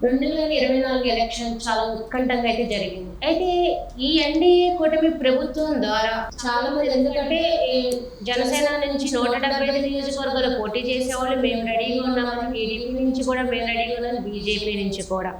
2024 election చాలా ఉత్కంఠంగా అయితే జరిగింది. అయితే ఈ ఎన్డీఏ కూటమి ప్రభుత్వం ద్వారా చాలా మంది, ఎందుకంటే ఈ జనసేన నుంచి 175 నియోజకవర్గాలు పోటీ చేసేవాళ్ళు మేము రెడీగా ఉన్నామని, టీడీపీ నుంచి కూడా మేము రెడీగా ఉన్నామని, బీజేపీ నుంచి కూడా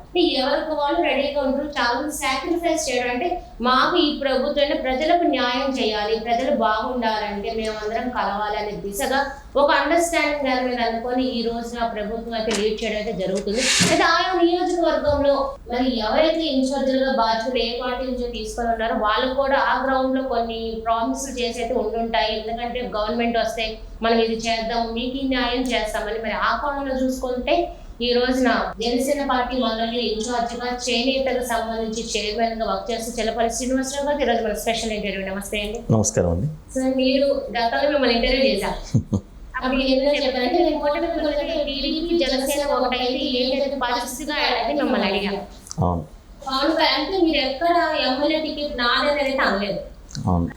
ఎవరికి వాళ్ళు రెడీగా ఉంటారు. చాలా మంది సాక్రిఫైస్ చేయడం, అంటే మాకు ఈ ప్రభుత్వం ప్రజలకు న్యాయం చేయాలి, ప్రజలు బాగుండాలంటే మేమందరం కలవాలి అనే దిశగా ఒక అండర్స్టాండింగ్ దాని మీద అనుకొని ఈ రోజున ప్రభుత్వం అయితే లీడ్ చేయడం అయితే జరుగుతుంది. అయితే ఆయా నియోజకవర్గంలో మరి ఎవరైతే ఇన్ఛార్జీలుగా బాధ్యతలు ఏ పార్టీ నుంచి తీసుకొని ఉన్నారో వాళ్ళు కూడా ఆ గ్రౌండ్ లో కొన్ని ప్రామిసులు చేసి అయితే ఉండుంటాయి. ఎందుకంటే గవర్నమెంట్ వస్తే మనం ఇది చేద్దాం, మీకు ఈ న్యాయం చేస్తామని. మరి ఆ కోణంలో చూసుకుంటే ఈ రోజున జనసేన పార్టీ మొదటి ఇన్ఛార్జిగా చేనేతకు సంబంధించి చైర్మన్ గా వర్క్ చేస్తూ చెల్లపల్లి శ్రీనివాసరావు గారు ఈరోజు మన స్పెషల్ ఇంటర్వ్యూ. నమస్తే అండి. నమస్కారం అండి. సార్, మీరు గతంలో మిమ్మల్ని ఇంటర్వ్యూ చేశారు. అప్పుడు ఎందుకు చెప్పారంటే నేను కోటమికి టీడీపీ జనసేన ఒకటైతే ఏంటంటే పరిస్థితిగా అయితే మిమ్మల్ని అడిగాను. పవన్ అంటే మీరు ఎక్కడ ఎమ్మెల్యే టికెట్ నాదని అయితే అనలేదు.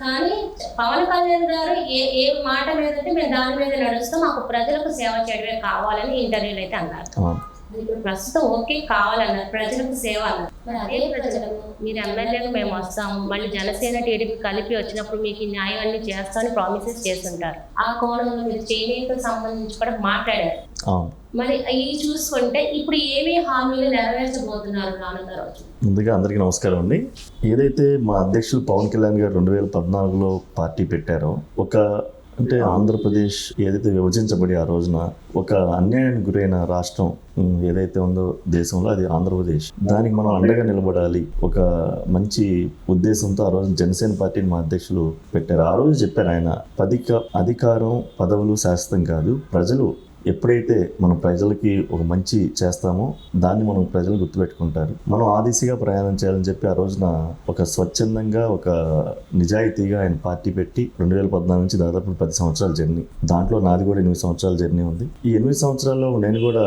కానీ పవన్ కళ్యాణ్ గారు ఏ మాట మీద అంటే మేము దాని మీద నడుస్తాం, మాకు ప్రజలకు సేవ చేయడమే కావాలని ఇంటర్వ్యూలు అయితే అన్నారు. ఇప్పుడు ప్రస్తుతం ఓకే కావాలన్నారు, ప్రజలకు సేవ అన్నారు. మరి అదే ప్రజలకు మీరు ఎమ్మెల్యేగా మేము వస్తాము, మళ్ళీ జనసేన టీడీపీ కలిపి వచ్చినప్పుడు మీకు న్యాయాన్ని చేస్తామని ప్రామిసెస్ చేస్తుంటారు. ఆ కోణంలో మీరు చేనేతకు సంబంధించి కూడా మాట్లాడారు. మరి ఇవి చూసుకుంటే ఇప్పుడు ఏమేమి హామీలు నెరవేర్చబోతున్నారు నాన్నగారు? ముందుగా అందరికీ నమస్కారం అండి. ఏదైతే మా అధ్యక్షులు పవన్ కళ్యాణ్ గారు 2014లో పార్టీ పెట్టారో, అంటే ఆంధ్రప్రదేశ్ ఏదైతే విభజించబడి ఆ రోజున ఒక అన్యాయానికి గురైన రాష్ట్రం ఏదైతే ఉందో దేశంలో, అది ఆంధ్రప్రదేశ్. దానికి మనం అండగా నిలబడాలి ఒక మంచి ఉద్దేశంతో ఆ రోజు జనసేన పార్టీని మా అధ్యక్షులు పెట్టారు. ఆ రోజు చెప్పారు ఆయన, అధికారం పదవులు శాశ్వతం కాదు, ప్రజలు ఎప్పుడైతే మనం ప్రజలకి ఒక మంచి చేస్తామో దాన్ని మనం ప్రజలు గుర్తుపెట్టుకుంటారు, మనం ఆ దిశగా ప్రయాణం చేయాలని చెప్పి ఆ రోజున ఒక స్వచ్ఛందంగా ఒక నిజాయితీగా ఆయన పార్టీ పెట్టి 2014 నుంచి దాదాపు 10 సంవత్సరాల జర్నీ. దాంట్లో నాది కూడా 8 సంవత్సరాల జర్నీ ఉంది. ఈ 8 సంవత్సరాల్లో నేను కూడా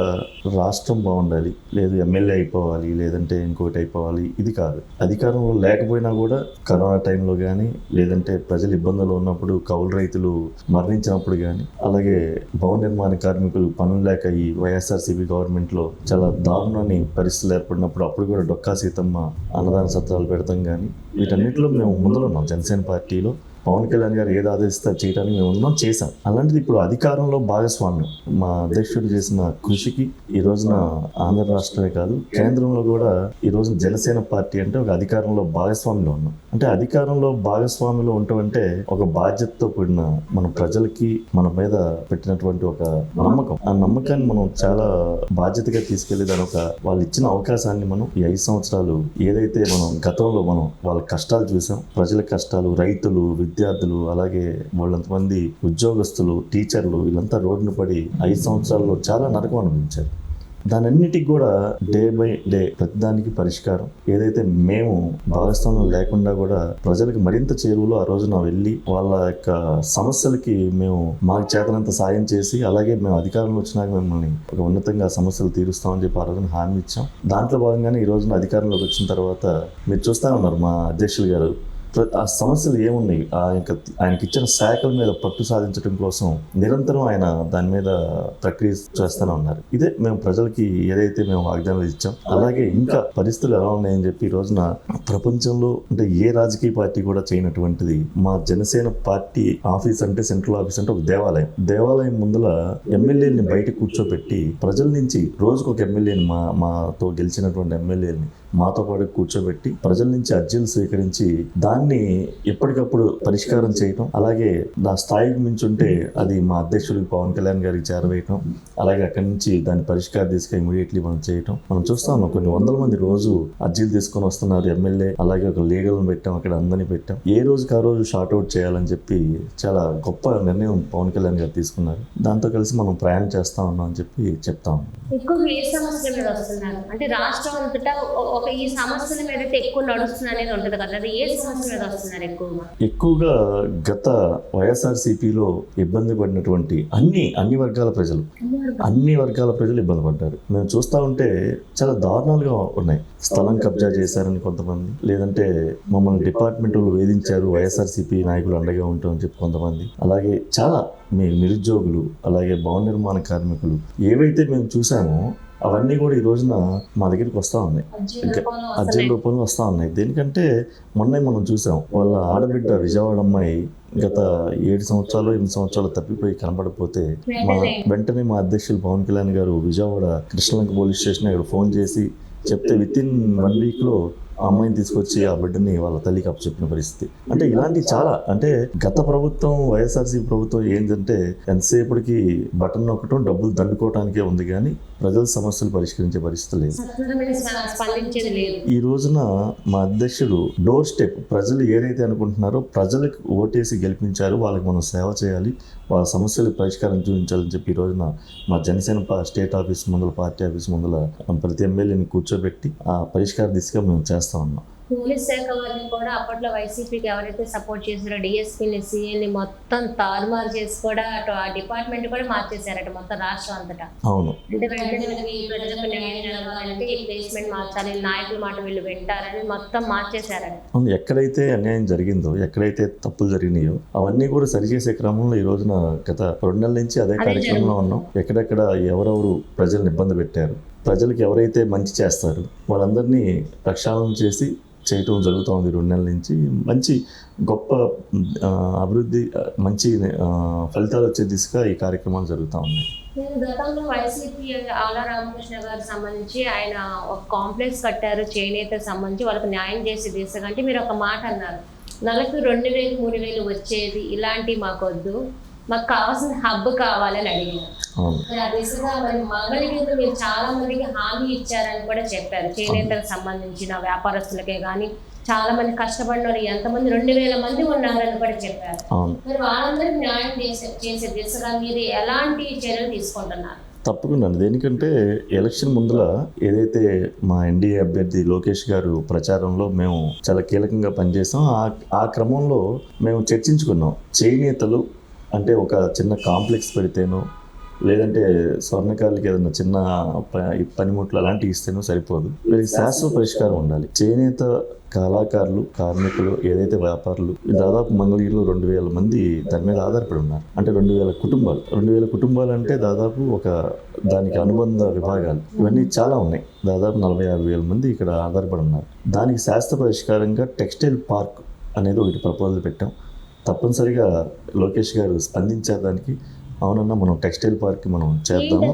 రాష్ట్రం బాగుండాలి, లేదు ఎమ్మెల్యే అయిపోవాలి, లేదంటే ఇంకోటి అయిపోవాలి, ఇది కాదు. అధికారంలో లేకపోయినా కూడా కరోనా టైంలో కానీ, లేదంటే ప్రజలు ఇబ్బందులు ఉన్నప్పుడు, కౌలు రైతులు మరణించినప్పుడు కానీ, అలాగే భవన నిర్మాణ కార్మికులు పనులు లేక ఈ వైఎస్ఆర్సీపీ గవర్నమెంట్లో చాలా దారుణాన్ని పరిస్థితులు ఏర్పడినప్పుడు అప్పుడు కూడా డొక్కా సీతమ్మ అన్నదాన సత్రాలు పెడతాం. కానీ వీటన్నిటిలో మేము ముందులో ఉన్నాం. జనసేన పార్టీలో పవన్ కళ్యాణ్ గారు ఏది ఆదేశిస్తారు చేయడానికి మేము ఉన్నాం, చేశాం. అలాంటిది ఇప్పుడు అధికారంలో భాగస్వామ్యం మా అధ్యక్షుడు చేసిన కృషికి ఈ రోజున ఆంధ్ర రాష్ట్రమే కాదు, కేంద్రంలో కూడా ఈ రోజున జనసేన పార్టీ అంటే ఒక అధికారంలో భాగస్వామ్యంలో ఉన్నాం. అంటే అధికారంలో భాగస్వామ్యంలో ఉండటం అంటే ఒక బాధ్యతతో కూడిన, మన ప్రజలకి మన మీద పెట్టినటువంటి ఒక నమ్మకం. ఆ నమ్మకాన్ని మనం చాలా బాధ్యతగా తీసుకెళ్లి దాని ఒక వాళ్ళు ఇచ్చిన అవకాశాన్ని మనం ఈ 5 సంవత్సరాలు ఏదైతే మనం గతంలో మనం వాళ్ళ కష్టాలు చూసాం, ప్రజల కష్టాలు, రైతులు, విద్యార్థులు, అలాగే వాళ్ళంతమంది ఉద్యోగస్తులు, టీచర్లు, వీళ్ళంతా రోడ్డున పడి 5 సంవత్సరాల్లో చాలా నరకం అనుభవించారు. దానన్నిటికి కూడా డే బై డే ప్రతిదానికి పరిష్కారం ఏదైతే మేము భాగస్వామ్యం లేకుండా కూడా ప్రజలకు మరింత చేరువలో ఆ రోజున వెళ్ళి వాళ్ళ యొక్క సమస్యలకి మేము మాకు చేతనంత సాయం చేసి, అలాగే మేము అధికారంలో వచ్చినాక మిమ్మల్ని ఒక ఉన్నతంగా సమస్యలు తీరుస్తామని చెప్పి ఆ రోజున హామీ ఇచ్చాం. దాంట్లో భాగంగానే ఈ రోజున అధికారంలోకి వచ్చిన తర్వాత మీరు చూస్తా ఉన్నారు మా అధ్యక్షులు గారు ఆ సమస్యలు ఏమున్నాయి, ఆయనకి ఇచ్చిన శాఖల మీద పట్టు సాధించడం కోసం నిరంతరం ఆయన దాని మీద ప్రక్రియ చేస్తూనే ఉన్నారు. ఇదే మేము ప్రజలకి ఏదైతే మేము వాగ్దానాలు ఇచ్చాం, అలాగే ఇంకా పరిస్థితులు ఎలా ఉన్నాయని చెప్పి ఈ రోజున ప్రపంచంలో అంటే ఏ రాజకీయ పార్టీ కూడా చేయనటువంటిది మా జనసేన పార్టీ ఆఫీస్ అంటే, సెంట్రల్ ఆఫీస్ అంటే ఒక దేవాలయం ముందల ఎమ్మెల్యేని బయట కూర్చోబెట్టి ప్రజల నుంచి రోజుకు ఒక ఎమ్మెల్యేని మాతో గెలిచినటువంటి ఎమ్మెల్యేని మాతో పాటు కూర్చోబెట్టి ప్రజల నుంచి అర్జీలు స్వీకరించి దాన్ని ఎప్పటికప్పుడు పరిష్కారం చేయటం, అలాగే నా స్థాయికి మించి ఉంటే అది మా అధ్యక్షుడికి పవన్ కళ్యాణ్ గారికి చేరవేయటం, అలాగే అక్కడి నుంచి దాన్ని పరిష్కార దిశగా ఇమీడియట్లీ మనం చేయటం. మనం చూస్తా ఉన్నాం కొన్ని వందల మంది రోజు అర్జీలు తీసుకొని వస్తున్నారు. ఎమ్మెల్యే అలాగే ఒక లీగల్ని పెట్టాం, అక్కడ అందరినీ పెట్టాం. ఏ రోజుకి ఆ రోజు షార్ట్అవుట్ చేయాలని చెప్పి చాలా గొప్ప నిర్ణయం పవన్ కళ్యాణ్ గారు తీసుకున్నారు. దాంతో కలిసి మనం ప్రయాణం చేస్తా ఉన్నాం అని చెప్పి చెప్తాం. అంటే రాష్ట్రం అంతటా ఈ సమస్యల మీద ఎక్కువ నడుస్తుంది అనేది ఉంటుంది కదా, అది ఏ సమస్య మీద వస్తున్నారు ఎక్కువగా? గత వైఎస్ఆర్సీపీలో ఇబ్బంది పడినటువంటి అన్ని వర్గాల ప్రజలు ఇబ్బంది పడ్డారు. మేము చూస్తూ ఉంటే చాలా దారుణాలుగా ఉన్నాయి. స్థలం కబ్జా చేశారని కొంతమంది, లేదంటే మమ్మల్ని డిపార్ట్మెంట్ వాళ్ళు వేధించారు, వైఎస్ఆర్సీపీ నాయకులు అండగా ఉంటామని చెప్పి కొంతమంది, అలాగే చాలా నిరుద్యోగులు, అలాగే భవన నిర్మాణ కార్మికులు ఏవైతే మేము చూసామో అవన్నీ కూడా ఈ రోజున మా దగ్గరికి వస్తూ ఉన్నాయి, అర్జీల రూపంలో వస్తూ ఉన్నాయి. దేనికంటే మొన్నే మనం చూసాం, వాళ్ళ ఆడబిడ్డ విజయవాడ అమ్మాయి గత 7 సంవత్సరాలు 8 సంవత్సరాలు తప్పిపోయి కనబడకపోతే వెంటనే మా అధ్యక్షులు పవన్ కళ్యాణ్ గారు విజయవాడ కృష్ణలంక పోలీస్ స్టేషన్ ఇక్కడ ఫోన్ చేసి చెప్తే వితిన్ 1 వీక్లో ఆ అమ్మాయిని తీసుకొచ్చి ఆ బిడ్డని వాళ్ళ తల్లికి అప్పచెప్పిన పరిస్థితి. అంటే ఇలాంటి చాలా, అంటే గత ప్రభుత్వం వైఎస్ఆర్సీపీ ప్రభుత్వం ఏంటంటే ఎంతసేపటికి బటన్ నొక్కటం డబ్బులు దండుకోవటానికే ఉంది కానీ ప్రజల సమస్యలు పరిష్కరించే పరిస్థితి లేదు. ఈ రోజున మా అధ్యక్షుడు డోర్ స్టెప్, ప్రజలు ఏదైతే అనుకుంటున్నారో ప్రజలకు ఓటేసి గెలిపించారు, వాళ్ళకి మనం సేవ చేయాలి, వాళ్ళ సమస్యలు పరిష్కారం చూపించాలని చెప్పి ఈ రోజున మా జనసేన స్టేట్ ఆఫీస్ ముందల, పార్టీ ఆఫీస్ ముందల ప్రతి ఎమ్మెల్యేని కూర్చోబెట్టి ఆ పరిష్కార దిశగా మేము చేస్తా ఉన్నాం. పోలీస్ శాఖ వారిని కూడా అప్పట్లో వైసీపీకి ఎవరైతే సపోర్ట్ చేశారో డిఎస్పీని, సిఐని మొత్తం తారుమారు చేసి కూడా అటు ఆ డిపార్ట్మెంట్ కూడా మార్చేశారట మొత్తం రాష్ట్రం అంతటా. అవును, అంటే ప్రజలకు న్యాయం జరగాలంటే ఈ ప్లేస్మెంట్ మార్చాలి, నాయకుల మాట వీళ్ళు వింటారని మొత్తం మార్చేశారట. అవును, ఎక్కడైతే అన్యాయం జరిగిందో, ఎక్కడైతే తప్పులు జరిగినాయో అవన్నీ కూడా సరిచేసే క్రమంలో ఈ రోజున గత 2 నెలల నుంచి అదే కార్యక్రమంలో ఉన్నాం. ఎక్కడెక్కడ ఎవరెవరు ప్రజలను ఇబ్బంది పెట్టారు, ప్రజలకు ఎవరైతే మంచి చేస్తారు వాళ్ళందరినీ ప్రక్షాళన చేసి చేయటం జరుగుతూ ఉంది. 2 నెలల నుంచి మంచి గొప్ప అభివృద్ధి, మంచి ఫలితాలు వచ్చే దిశగా ఈ కార్యక్రమాలు జరుగుతూ ఉన్నాయి. గతంలో వైసీపీ ఆల రామకృష్ణ గారికి సంబంధించి ఆయన ఒక కాంప్లెక్స్ కట్టారు చేనేతకు సంబంధించి, వాళ్ళకి న్యాయం చేసే దిశగా. అంటే మీరు ఒక మాట అన్నారు, నెలకు 2,000 3,000 వచ్చేది, ఇలాంటి మాకొద్దు, మాకు కావాల్సిన హబ్ కావాలని అడిగారు. ఆ దిశగా మరి మంగళగిరిలో మీరు చాలా మందికి హామీ ఇచ్చారని కూడా చెప్పారు. చేనేతకు సంబంధించిన వ్యాపారస్తులకే కానీ చాలా మంది కష్టపడిన వాళ్ళు ఎంతమంది 2,000 మంది ఉన్నారని కూడా చెప్పారు. మరి వాళ్ళందరికీ న్యాయం చేసే దిశగా మీరు ఎలాంటి చర్యలు తీసుకుంటున్నారు? తప్పకుండా. దేనికంటే ఎలక్షన్ ముందర ఏదైతే మా ఎన్డీఏ అభ్యర్థి లోకేష్ గారు ప్రచారంలో మేము చాలా కీలకంగా పనిచేసాం. ఆ క్రమంలో మేము చర్చించుకున్నాం, చేనేతలు అంటే ఒక చిన్న కాంప్లెక్స్ పెడితేనో లేదంటే స్వర్ణకారులకి ఏదైనా చిన్న పనిముట్లు అలాంటివి ఇస్తేనో సరిపోదు, వీరికి శాశ్వత పరిష్కారం ఉండాలి. చేనేత కళాకారులు, కార్మికులు, ఏదైతే వ్యాపారులు, దాదాపు మంగళగిరిలో 2,000 మంది దాని మీద ఆధారపడి ఉన్నారు. అంటే 2,000 కుటుంబాలు. 2,000 కుటుంబాలు అంటే దాదాపు ఒక దానికి అనుబంధ విభాగాలు ఇవన్నీ చాలా ఉన్నాయి. దాదాపు 45,000 మంది ఇక్కడ ఆధారపడి ఉన్నారు. దానికి శాశ్వత పరిష్కారంగా టెక్స్టైల్ పార్క్ అనేది ఒకటి ప్రపోజల్ పెట్టాం. తప్పనిసరిగా లోకేష్ గారు స్పందించారు దానికి. అవునన్నా, మనం టెక్స్టైల్ పార్క్ మనం చేద్దాము.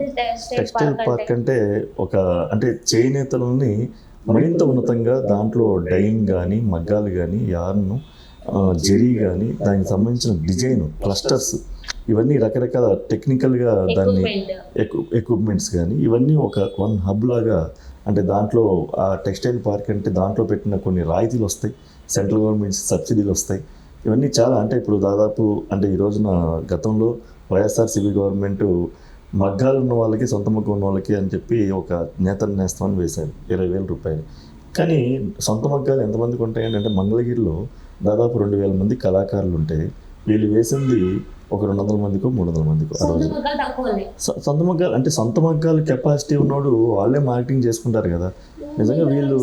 టెక్స్టైల్ పార్క్ అంటే అంటే చేనేతలని మరింత ఉన్నతంగా దాంట్లో డైయింగ్ కానీ, మగ్గాలు కానీ, యార్ను, జరీ కానీ, దానికి సంబంధించిన డిజైన్, క్లస్టర్స్, ఇవన్నీ రకరకాల టెక్నికల్గా దాన్ని ఎక్విప్మెంట్స్ కానీ ఇవన్నీ ఒక 1 హబ్ లాగా. అంటే దాంట్లో ఆ టెక్స్టైల్ పార్క్ అంటే దాంట్లో పెట్టిన కొన్ని రాయితీలు వస్తాయి, సెంట్రల్ గవర్నమెంట్ సబ్సిడీలు వస్తాయి. ఇవన్నీ చాలా, అంటే ఇప్పుడు దాదాపు అంటే ఈ రోజున గతంలో వైఎస్ఆర్సీపీ గవర్నమెంట్ మగ్గాలు ఉన్న వాళ్ళకి, సొంత మగ్గం ఉన్న వాళ్ళకి అని చెప్పి ఒక నేస్తామని వేశారు 20,000 రూపాయలు. కానీ సొంత మగ్గాలు ఎంతమందికి ఉంటాయండి అంటే మంగళగిరిలో దాదాపు 2,000 మంది కళాకారులు ఉంటే వీళ్ళు వేసింది ఒక 200 మందికో 300 మందికో. ఆ రోజు సొంత మగ్గాలు అంటే సొంత మగ్గాలు కెపాసిటీ ఉన్నోడు వాళ్ళే మార్కెటింగ్ చేసుకుంటారు కదా. నిజంగా వీళ్ళు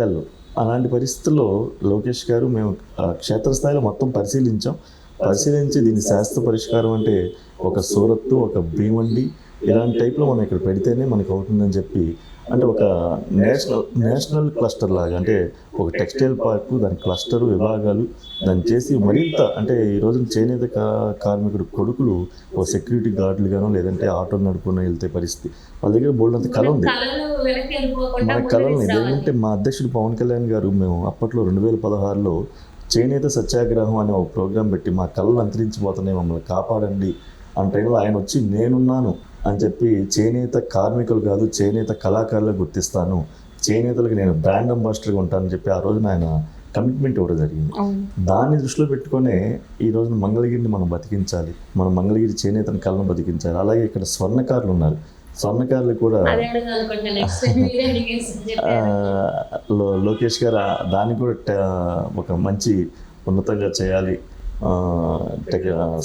వెళ్ళు. అలాంటి పరిస్థితుల్లో లోకేష్ గారు మేము క్షేత్రస్థాయిలో మొత్తం పరిశీలించి దీని శాస్త్ర పరిష్కారం అంటే ఒక సూరత్తు, ఒక భీమండి ఇలాంటి టైప్లో మనం ఇక్కడ పెడితేనే మనకు అవుతుందని చెప్పి, అంటే ఒక నేషనల్ క్లస్టర్ లాగా, అంటే ఒక టెక్స్టైల్ పార్కు, దాని క్లస్టర్ విభాగాలు దాన్ని చేసి మరింత, అంటే ఈ రోజున చేనేత కార్మికుడు కొడుకులు ఒక సెక్యూరిటీ గార్డులు గానో లేదంటే ఆటో నడుపుకుని వెళ్తే పరిస్థితి, వాళ్ళ దగ్గర బోల్డంత కళ ఉంది. మన కళల్ని ఏంటంటే మా అధ్యక్షుడు పవన్ కళ్యాణ్ గారు మేము అప్పట్లో 2016లో చేనేత సత్యాగ్రహం అనే ఒక ప్రోగ్రాం పెట్టి మా కళలు అంతరించిపోతున్నాయి, మమ్మల్ని కాపాడండి అన్న టైంలో ఆయన వచ్చి నేనున్నాను అని చెప్పి చేనేత కార్మికులు కాదు చేనేత కళాకారులకు గుర్తిస్తాను, చేనేతలకు నేను బ్రాండ్ అంబాసిడర్గా ఉంటానని చెప్పి ఆ రోజున ఆయన కమిట్మెంట్ ఇవ్వడం జరిగింది. దాన్ని దృష్టిలో పెట్టుకునే ఈ రోజున మంగళగిరిని మనం బతికించాలి, మన మంగళగిరి చేనేతని కళను బతికించాలి. అలాగే ఇక్కడ స్వర్ణకారులు ఉన్నారు, స్వర్ణకారులు కూడా లోకేష్ గారు దాన్ని కూడా ఒక మంచి ఉన్నతంగా చేయాలి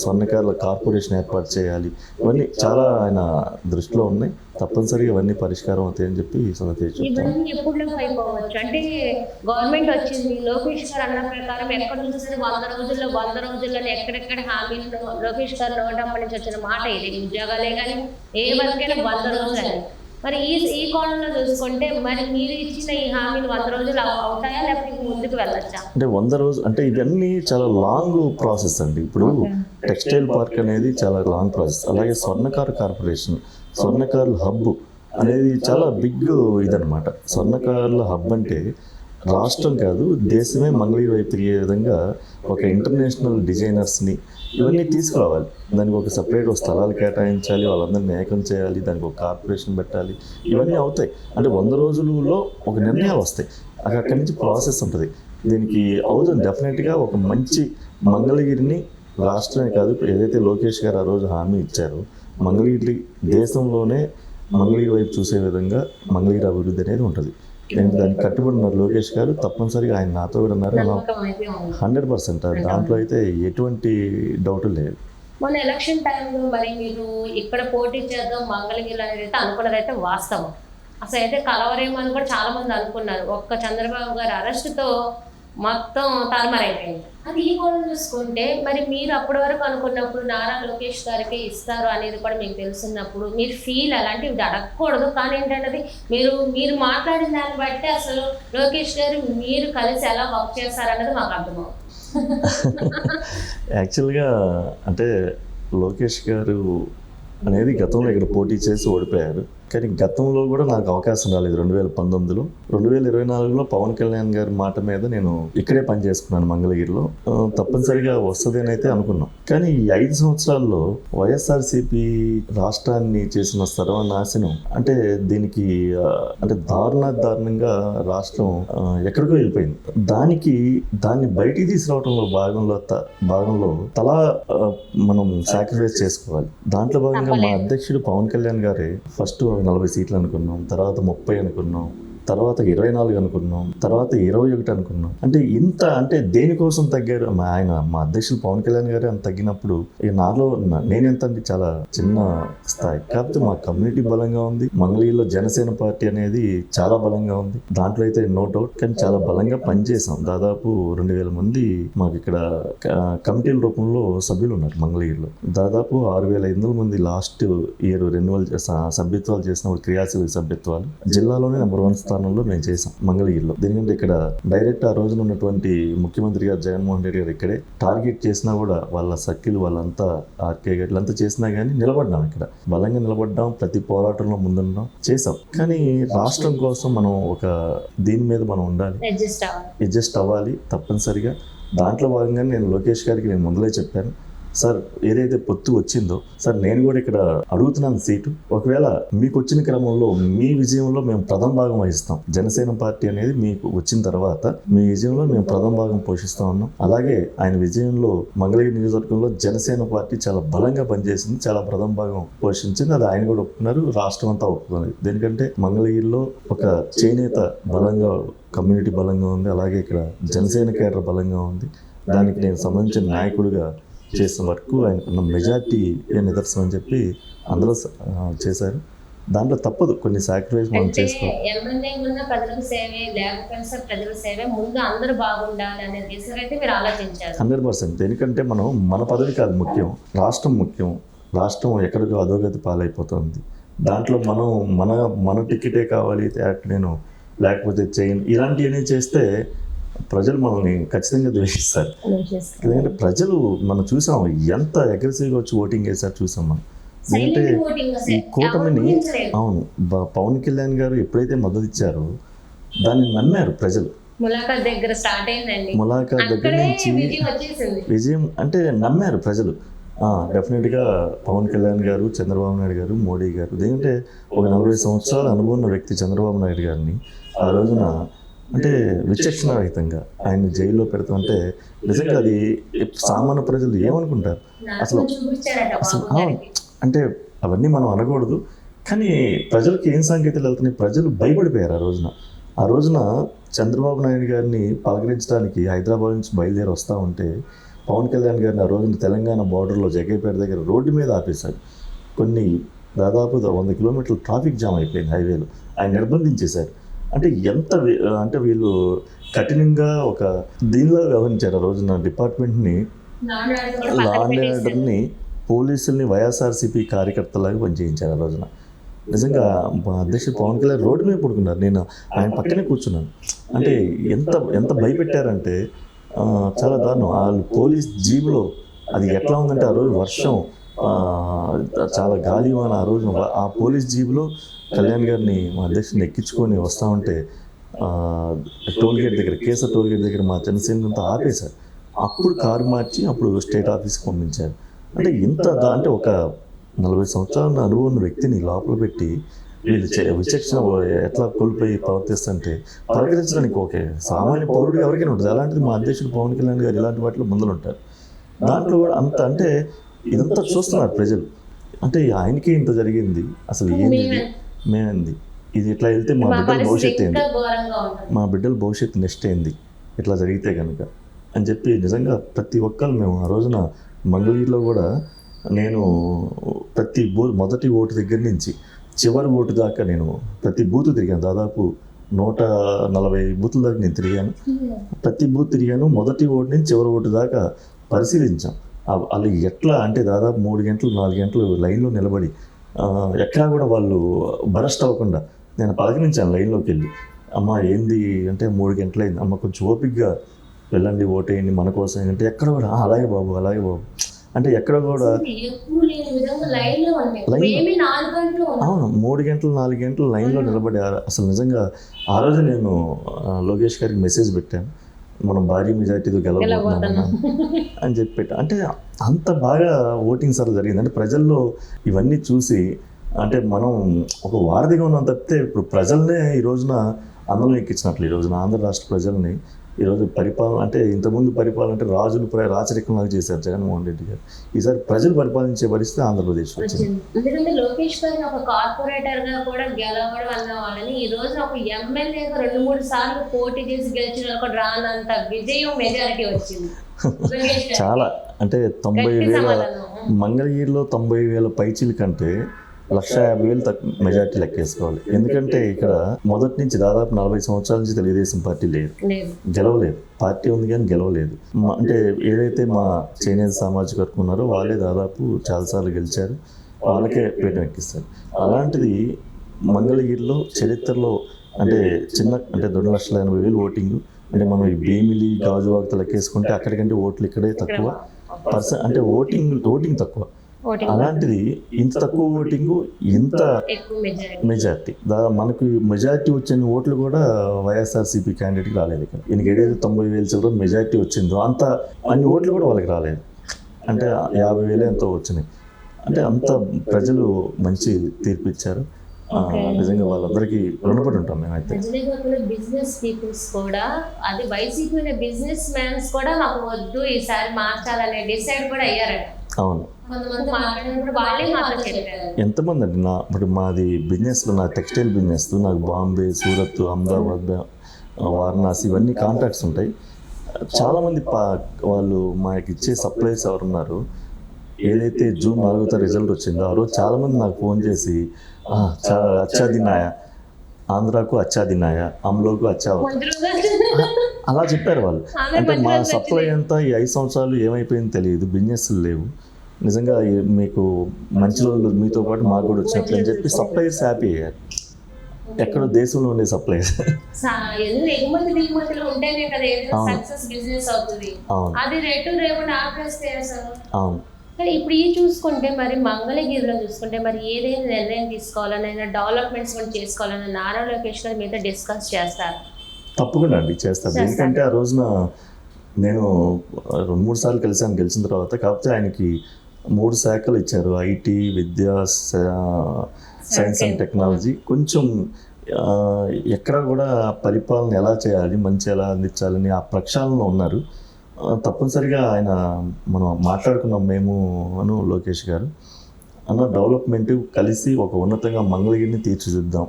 స్వర్ణకారుల కార్పొరేషన్ ఏర్పాటు చేయాలి. ఇవన్నీ చాలా ఆయన దృష్టిలో ఉన్నాయి. తప్పనిసరిగా ఇవన్నీ పరిష్కారం అవుతాయని చెప్పి ఈ సంగతి చెప్తాను. ఇవన్నీ ఎప్పుడు అయిపోవచ్చు అంటే గవర్నమెంట్ వచ్చింది, లోకేష్ గారు అన్న ప్రకారం ఎక్కడ చూస్తే 100 రోజుల్లోనే ఎక్కడెక్కడ హామీలు లోకేష్ గారు నోటప్పటి నుంచి వచ్చిన మాట ఇది. ఉద్యోగాలే కానీ ఏ వర్కైనా 100 రోజులని. మరి ఈ కోణంలో చూసుకుంటే మరి మీరు ఇచ్చిన ఈ హామీలు 100 రోజులు అవుతాయా లేకపోతే ముందుకు వెళ్ళొచ్చా? అంటే 100 రోజులు అంటే ఇవన్నీ చాలా లాంగ్ ప్రాసెస్ అండి. ఇప్పుడు టెక్స్టైల్ పార్క్ అనేది చాలా లాంగ్ ప్రాసెస్. అలాగే స్వర్ణకారు కార్పొరేషన్, స్వర్ణకారుల హబ్ అనేది చాలా బిగ్ ఇదనమాట. స్వర్ణకారుల హబ్ అంటే రాష్ట్రం కాదు, దేశమే మంగళగిరి వైపు తిరిగే విధంగా ఒక ఇంటర్నేషనల్ డిజైనర్స్ని ఇవన్నీ తీసుకురావాలి. దానికి ఒక సపరేట్ స్థలాలు కేటాయించాలి, వాళ్ళందరినీ ఏకం చేయాలి, దానికి ఒక కార్పొరేషన్ పెట్టాలి. ఇవన్నీ అవుతాయి. అంటే 100 రోజులలో ఒక నిర్ణయాలు వస్తాయి. అక్కడి నుంచి ప్రాసెస్ ఉంటుంది. దీనికి అవుతుంది డెఫినెట్గా. ఒక మంచి మంగళగిరిని రాష్ట్రమే కాదు, ఏదైతే లోకేష్ గారు ఆ రోజు హామీ ఇచ్చారో మంగళగిరి దేశంలోనే మంగళగిరి వైపు చూసే విధంగా మంగళగిరి అభివృద్ధి అనేది ఉంటుంది. నేను దానికి కట్టుబడి ఉన్నారు లోకేష్ గారు. తప్పనిసరిగా ఆయన నాతో కూడా ఉన్నారు. 100% దాంట్లో అయితే ఎటువంటి డౌట్ లేదు. మొన్న ఎలక్షన్ టైంలో మరి మీరు ఇక్కడ పోటీ చేద్దాం మంగళగిరి అనేది అయితే అనుకున్నదైతే వాస్తవం. అసలు అయితే కలవరేమో అని కూడా చాలా మంది అనుకున్నారు. ఒక్క చంద్రబాబు గారి అరెస్టుతో మొత్తం తారుమారైపోయింది. అది ఈ కోణం చూసుకుంటే మరి మీరు అప్పటి వరకు అనుకున్నప్పుడు నారా లోకేష్ గారికి ఇస్తారు అనేది కూడా మీకు తెలుసున్నప్పుడు మీరు ఫీల్ అలాంటివి అడగకూడదు. కానీ ఏంటంటే మీరు మాట్లాడిన దాన్ని బట్టి అసలు లోకేష్ గారు మీరు కలిసి ఎలా వర్క్ చేస్తారన్నది మాకు అర్థమవుతుంది. యాక్చువల్గా అంటే లోకేష్ గారు అనేది గతంలో ఇక్కడ పోటీ చేసి ఓడిపోయారు. కానీ గతంలో కూడా నాకు అవకాశం రాలేదు. 2019లో 2024లో పవన్ కళ్యాణ్ గారి మాట మీద నేను ఇక్కడే పని చేసుకున్నాను మంగళగిరిలో. తప్పనిసరిగా వస్తుంది అని అయితే అనుకున్నాం. కానీ ఈ 5 సంవత్సరాల్లో వైఎస్ఆర్సీపీ రాష్ట్రాన్ని చేసిన సర్వనాశనం అంటే దీనికి అంటే దారుణంగా రాష్ట్రం ఎక్కడికో వెళ్ళిపోయింది. దాన్ని బయటికి తీసుకురావడంలో భాగంలో తలా మనం సాక్రిఫైస్ చేసుకోవాలి. దాంట్లో భాగంగా మా అధ్యక్షుడు పవన్ కళ్యాణ్ గారే ఫస్ట్ 40 సీట్లు అనుకున్నాం, తర్వాత 30 అనుకున్నాం, తర్వాత 24 అనుకున్నాం, తర్వాత 21 అనుకున్నాం. అంటే దేనికోసం తగ్గారు? మా అధ్యక్షులు పవన్ కళ్యాణ్ గారే అంత తగ్గినప్పుడు ఇక నాలో నేనెంత అంటే చాలా చిన్న స్థాయి. కాకపోతే మా కమ్యూనిటీ బలంగా ఉంది. మంగళగిరిలో జనసేన పార్టీ అనేది చాలా బలంగా ఉంది. దాంట్లో అయితే నో డౌట్. కానీ చాలా బలంగా పనిచేసాం. దాదాపు 2000 మంది మాకు ఇక్కడ కమిటీల రూపంలో సభ్యులు ఉన్నారు మంగళగిరిలో. దాదాపు 6500 మంది లాస్ట్ ఇయర్ రెన్యువల్ సభ్యత్వాలు చేసినప్పుడు క్రియాశీలక సభ్యత్వాలు జిల్లాలోనే నెంబర్ 1 స్థానంలో మేము చేసాం మంగళగిరిలో. ఎందుకంటే ఇక్కడ డైరెక్ట్ ఆ రోజున ఉన్నటువంటి ముఖ్యమంత్రి గారు జగన్మోహన్ రెడ్డి గారు ఇక్కడే టార్గెట్ చేసినా కూడా వాళ్ళ సర్కిల్ వాళ్ళంతా ఆర్కే గారు అంతా చేసినా కానీ నిలబడ్డాం. ఇక్కడ బలంగా నిలబడ్డాం. ప్రతి పోరాటంలో ముందున్నాం, చేసాం. కానీ రాష్ట్రం కోసం మనం ఒక దీని మీద మనం ఉండాలి, అడ్జస్ట్ అవ్వాలి తప్పనిసరిగా. దాంట్లో భాగంగా నేను లోకేష్ గారికి నేను ముందులే చెప్పాను, సార్ ఏదైతే పొత్తు వచ్చిందో సార్ నేను కూడా ఇక్కడ అడుగుతున్నాను సీటు. ఒకవేళ మీకు వచ్చిన క్రమంలో మీ విజయంలో మేము ప్రథమ భాగం వహిస్తాం. జనసేన పార్టీ అనేది మీకు వచ్చిన తర్వాత మీ విజయంలో మేము ప్రథమ భాగం పోషిస్తా ఉన్నాం. అలాగే ఆయన విజయంలో మంగళగిరి నియోజకవర్గంలో జనసేన పార్టీ చాలా బలంగా పనిచేసింది, చాలా ప్రథమ భాగం పోషించింది. అది ఆయన కూడా ఒప్పుకున్నారు, రాష్ట్రం అంతా ఒప్పుకున్నది. ఎందుకంటే మంగళగిరిలో ఒక చేనేత బలంగా కమ్యూనిటీ బలంగా ఉంది. అలాగే ఇక్కడ జనసేన కేడర్ బలంగా ఉంది. దానికి నేను సంబంధించిన నాయకుడిగా చేసిన వరకు ఆయనకున్న మెజార్టీ నిదర్శనం అని చెప్పి అందరూ చేశారు. దాంట్లో తప్పదు, కొన్ని సాక్రిఫైస్ మనం చేసుకోవాలి. ప్రజలకు సేవే లేకపోతే ప్రజల సేవే ముందు అందరూ బాగుండాలి అనే దిశగా మీరు ఆలోచించారు. 100%. ఎందుకంటే మనం మన పదవి కాదు ముఖ్యం, రాష్ట్రం ముఖ్యం. రాష్ట్రం ఎక్కడికో అధోగతి పాలైపోతుంది. దాంట్లో మనం మన టికెటే కావాలి, నేను లేకపోతే చేయను ఇలాంటివన్నీ చేస్తే ప్రజలు మనల్ని ఖచ్చితంగా ద్వేషిస్తారు. ఎందుకంటే ప్రజలు మనం చూసాం ఎంత అగ్రెసివ్గా వచ్చి ఓటింగ్ వేసారు చూసాం మనం. ఎందుకంటే ఈ కూటమిని అవును పవన్ కళ్యాణ్ గారు ఎప్పుడైతే మద్దతు ఇచ్చారో దాన్ని నమ్మారు ప్రజలు. ములాఖాత్ దగ్గర నుంచి విజయం అంటే నమ్మారు ప్రజలు. డెఫినెట్గా పవన్ కళ్యాణ్ గారు, చంద్రబాబు నాయుడు గారు, మోడీ గారు. ఎందుకంటే ఒక 40 సంవత్సరాల అనుభవం ఉన్న వ్యక్తి చంద్రబాబు నాయుడు గారిని ఆ రోజున అంటే విచక్షణ రహితంగా ఆయన జైల్లో పెడతామంటే నిజంగా అది సామాన్య ప్రజలు ఏమనుకుంటారు అసలు అంటే అవన్నీ మనం అనకూడదు. కానీ ప్రజలకి ఏం సంకేతాలు వెళ్తున్నాయి, ప్రజలు భయపడిపోయారు ఆ రోజున చంద్రబాబు నాయుడు గారిని పలకరించడానికి హైదరాబాద్ నుంచి బయలుదేరి వస్తూ ఉంటే పవన్ కళ్యాణ్ గారిని ఆ రోజున తెలంగాణ బార్డర్లో జగ్గైపేట దగ్గర రోడ్డు మీద ఆపేశారు. కొన్ని దాదాపు 100 కిలోమీటర్లు ట్రాఫిక్ జామ్ అయిపోయింది హైవేలో. ఆయన నిర్బంధించేశారు. అంటే అంటే వీళ్ళు కఠినంగా ఒక దీనిలో వ్యవహరించారు ఆ రోజున డిపార్ట్మెంట్ని, లా అండ్ ఆర్డర్ని, పోలీసుల్ని వైఎస్ఆర్సీపీ కార్యకర్తలాగా పనిచేయించారు ఆ రోజున. నిజంగా మా అధ్యక్షుడు పవన్ కళ్యాణ్ రోడ్డు మీద పడుకున్నారు. నేను ఆయన పక్కనే కూర్చున్నాను. అంటే ఎంత ఎంత భయపెట్టారంటే చాలా దారుణం. వాళ్ళు పోలీస్ జీబులో అది ఎట్లా ఉందంటే ఆ రోజు వర్షం, చాలా గాలివాన. ఆ రోజున ఆ పోలీస్ జీబులో కళ్యాణ్ గారిని మా అధ్యక్షుడిని ఎక్కించుకొని వస్తూ ఉంటే టోల్గేట్ దగ్గర, కేసర్ టోల్గేట్ దగ్గర మా జనసేనంతా ఆపేశారు. అప్పుడు కారు మార్చి అప్పుడు స్టేట్ ఆఫీస్కి పంపించారు. అంటే అంటే ఒక 40 సంవత్సరాల అనుభవం ఉన్న వ్యక్తిని లోపల పెట్టి వీళ్ళు విచక్షణ ఎట్లా కోల్పోయి ప్రవర్తిస్తుంటే పలకరించడానికి ఓకే సామాన్య పౌరుడు ఎవరికైనా ఉంటుంది. అలాంటిది మా అధ్యక్షుడు పవన్ కళ్యాణ్ గారు ఇలాంటి వాటిలో ముందులు ఉంటారు. దాంట్లో కూడా అంత అంటే ఇదంతా చూస్తున్నారు ప్రజలు. అంటే ఆయనకే ఇంత జరిగింది, అసలు ఏంది మేమేంది, ఇది ఇట్లా వెళ్తే మా బిడ్డల భవిష్యత్తు ఏంది, మా బిడ్డల భవిష్యత్తు నెక్స్ట్ ఏంది ఇట్లా జరిగితే కనుక అని చెప్పి నిజంగా ప్రతి ఒక్కరు మేము ఆ రోజున మంగళగిరిలో కూడా నేను ప్రతి మొదటి ఓటు దగ్గర నుంచి చివరి ఓటు దాకా నేను ప్రతి బూత్ తిరిగాను. దాదాపు 140 బూతుల దాకా నేను తిరిగాను. ప్రతి బూత్ తిరిగాను. మొదటి ఓటు నుంచి చివరి ఓటు దాకా పరిశీలించాం. వాళ్ళు ఎట్లా అంటే దాదాపు 3 గంటలు 4 గంటలు లైన్లో నిలబడి ఎక్కడా కూడా వాళ్ళు బరస్ట్ అవ్వకుండా నేను పలకరించాను లైన్లోకి వెళ్ళి. అమ్మ ఏంది అంటే 3 గంటలైంది, అమ్మ కొంచెం ఓపికగా వెళ్ళండి ఓటేయండి మన కోసం అంటే ఎక్కడ కూడా అలాగే బాబు అలాగే బాబు అంటే ఎక్కడ కూడా అవును 3 గంటలు 4 గంటలు లైన్లో నిలబడి అసలు నిజంగా ఆ రోజు నేను లోకేష్ గారికి మెసేజ్ పెట్టాను, మనం భారీ మెజార్టీతో గెలవబోతున్నాం అని చెప్పి పెట్టాను. అంటే అంత బాగా ఓటింగ్ సార్ జరిగింది. అంటే ప్రజల్లో ఇవన్నీ చూసి అంటే మనం ఒక వారధిగా ఉన్నాం తప్పితే ఇప్పుడు ప్రజల్నే ఈ రోజున అందరం ఎక్కించినట్లు ఈ రోజున ఆంధ్ర రాష్ట్ర ప్రజల్ని ఈరోజు పరిపాలన అంటే ఇంతకుముందు పరిపాలన అంటే రాజులు రాచరికంలాగా చేశారు జగన్మోహన్ రెడ్డి గారు. ఈసారి ప్రజలు పరిపాలించే పరిస్థితి ఆంధ్రప్రదేశ్ వచ్చింది. ఎందుకంటే లోకేష్ గారిని ఒక కార్పొరేటర్ గా కూడా గెలవడం అన్న వాళ్ళని ఈ రోజు ఒక ఎమ్మెల్యేగా 2-3 సార్లు పోటీ చేసి గెలిచిన కూడా రానంత విజయం మెజారిటీ వచ్చింది. చాలా అంటే 90,000 మంగళగిరిలో 90,000 పైచీల కంటే 150,000 మెజార్టీ లెక్కేసుకోవాలి. ఎందుకంటే ఇక్కడ మొదటి నుంచి దాదాపు 40 సంవత్సరాల నుంచి తెలుగుదేశం పార్టీ లేదు, గెలవలేదు. పార్టీ ఉంది కానీ గెలవలేదు. అంటే ఏదైతే మా చేనేత సామాజిక వర్గం ఉన్నారో వాళ్ళే దాదాపు చాలాసార్లు గెలిచారు, వాళ్ళకే పీఠం ఎక్కిస్తారు. అలాంటిది మంగళగిరిలో చరిత్రలో అంటే అంటే 2,80,000 ఓటింగ్. అంటే మనం ఈ భీమిలి గాజువాకతో లెక్కేసుకుంటే అక్కడికంటే ఓట్లు ఇక్కడే తక్కువ అంటే ఓటింగ్ తక్కువ. అలాంటిది ఇంత తక్కువ ఓటింగ్ ఇంత మెజార్టీ మనకు మెజార్టీ వచ్చిన ఓట్లు కూడా వైఎస్ఆర్సీపీ క్యాండిడేట్కి రాలేదు. ఇక్కడ ఈయనకి ఏదైతే 90,000 చిల్లర మెజార్టీ వచ్చిందో అంత అన్ని ఓట్లు కూడా వాళ్ళకి రాలేదు. అంటే 50,000 ఎంతో వచ్చినాయి. అంటే అంత ప్రజలు మంచి తీర్పు ఇచ్చారు. నిజంగా వాళ్ళందరికీ రుణపడి ఉంటాం మేమైతే. బిజినెస్ పీపుల్స్ కూడా అది వైసీపీ బిజినెస్ మ్యాన్స్ కూడా మాకు వద్దు ఈసారి మార్చాలనే డిసైడ్ కూడా అయ్యారట. అవును ఎంతమంది అండి ఇప్పుడు మాది బిజినెస్లో నా టెక్స్టైల్ బిజినెస్ నాకు బాంబే, సూరత్, అహ్మదాబాద్, వారణాసి ఇవన్నీ కాంట్రాక్ట్స్ ఉంటాయి. చాలామంది వాళ్ళు మాకు ఇచ్చే సప్లైస్ ఎవరున్నారు ఏదైతే జూన్ 4వ తారీఖు రిజల్ట్ వచ్చిందో ఆ రోజు చాలామంది నాకు ఫోన్ చేసి అచ్చా దిన్నాయా, ఆంధ్రాకు అచ్చా దిన్నాయా, అమ్లోకు అచ్చా అలా చెప్పారు వాళ్ళు. అంటే మా సప్లై అంతా ఈ 5 సంవత్సరాలు ఏమైపోయిందో తెలియదు, బిజినెస్లు లేవు, నిజంగా మీకు మంచి రోజులు మీతో పాటు మాకు కూడా వచ్చినట్లు అని చెప్పి సప్లైర్స్ హ్యాపీ అయ్యారు. ఎక్కడో దేశంలో ఉండే సప్లైర్స్. అవును. కానీ ఇప్పుడు ఈ చూసుకుంటే మరి మంగళగిరిలో చూసుకుంటే మరి ఏదైనా నిర్ణయం తీసుకోవాలనైనా డెవలప్మెంట్స్ కూడా చేసుకోవాలన్నా నారా లోకేష్ గారు మీతో డిస్కస్ చేస్తారు? తప్పకుండా అండి చేస్తారు. ఎందుకంటే ఆ రోజున నేను 2-3 సార్లు కలిసాను గెలిచిన తర్వాత. కాకపోతే ఆయనకి 3 శాఖలు ఇచ్చారు, IT, Vidya, science and technology. కొంచెం ఎక్కడ కూడా పరిపాలన ఎలా చేయాలి, మంచి ఎలా అందించాలని ఆ ప్రక్షాళనలో ఉన్నారు. తప్పనిసరిగా ఆయన మనం మాట్లాడుకున్నాం మేము లోకేష్ గారు అన్న డెవలప్మెంట్ కలిసి ఒక ఉన్నతంగా మంగళగిరిని తీర్చిదిద్దాం,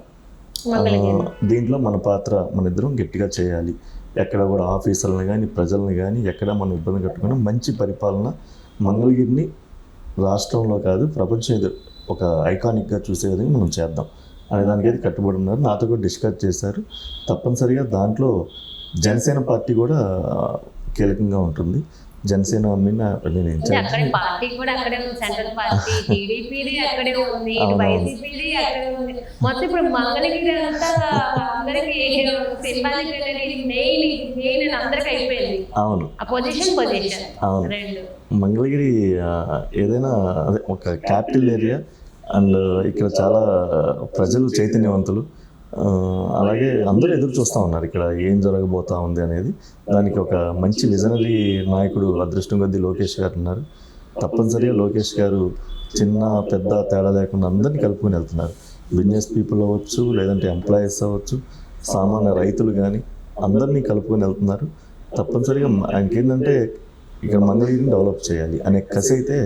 దీంట్లో మన పాత్ర మన ఇద్దరం గట్టిగా చేయాలి ఎక్కడ కూడా ఆఫీసర్లను కానీ ప్రజలను కానీ ఎక్కడ మనం ఇబ్బంది కట్టుకున్నా మంచి పరిపాలన మంగళగిరిని రాష్ట్రంలో కాదు ప్రపంచం ఇది ఒక ఐకానిక్గా చూసే విధంగా మనం చేద్దాం అనే దానికి అయితే కట్టుబడి ఉన్నారు. నాతో కూడా డిస్కస్ చేశారు. తప్పనిసరిగా దాంట్లో జనసేన పార్టీ కూడా కీలకంగా ఉంటుంది. జనసేన నేను అక్కడే పార్టీ కూడా అక్కడే ఉంది, సెంట్రల్ పార్టీ టీడీపీది అక్కడే ఉంది, వైసీపీది అక్కడే ఉంది. మొత్తం ఇప్పుడు మంగళగిరి అంతా అందరికి మెయిన్ అందరికి అయిపోయింది. అవును, పొజిషన్ అవును. రెండు మంగళగిరి ఏదైనా అదే ఒక క్యాపిటల్ ఏరియా అండ్ ఇక్కడ చాలా ప్రజలు చైతన్యవంతులు. అలాగే అందరూ ఎదురు చూస్తూ ఉన్నారు ఇక్కడ ఏం జరగబోతా ఉంది అనేది. దానికి ఒక మంచి విజనరీ నాయకుడు అదృష్టం కొద్దీ లోకేష్ గారు ఉన్నారు. తప్పనిసరిగా లోకేష్ గారు చిన్న పెద్ద తేడా లేకుండా అందరినీ కలుపుకొని వెళ్తున్నారు. బిజినెస్ పీపుల్ అవ్వచ్చు, లేదంటే ఎంప్లాయీస్ అవ్వచ్చు, సామాన్య రైతులు కానీ అందరినీ కలుపుకొని వెళ్తున్నారు. తప్పనిసరిగా ఆయనకి ఏంటంటే ఇక్కడ మంగళగిరిని డెవలప్ చేయాలి అనే కసి అయితే